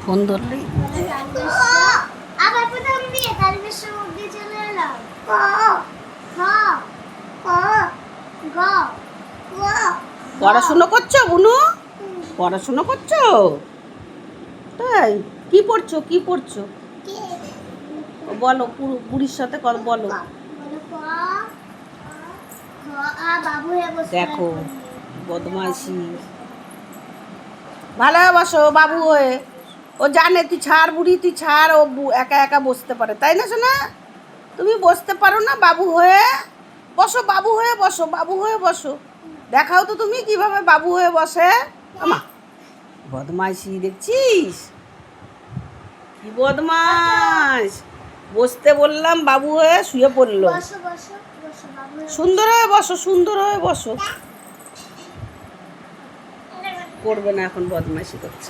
Phone ধরলেই আবার প্রথম দিয়ে তালিমের মধ্যে চলে এলাম। ক খ ক গ ঘ। পড়াশুনো করছো বুনু? পড়াশুনো করছো? তাই কি পড়ছো কি পড়ছো? বলো বুড়ির সাথে কথা বলো। দেখো বদমাইশি। ভালোবাসো বাবু হয়ে। ও জানে তুই ছাড় বুড়ি, তুই ছাড়, ও একা একা বসতে পারে, তাই না শোনা? তুমি বসতে পারো না বাবু হয়ে? বসো বাবু হয়ে, বসো বাবু হয়ে বসো। দেখাও তো তুমি কিভাবে বাবু হয়ে বসে। আমা বদমাইশি দেখছিস, কি বদমাস। বসতে বললাম বাবু হয়ে শুয়ে পড়লো। সুন্দর হয়ে বসো, সুন্দর হয়ে বসো। করবে না এখন, বদমাইশি করছে।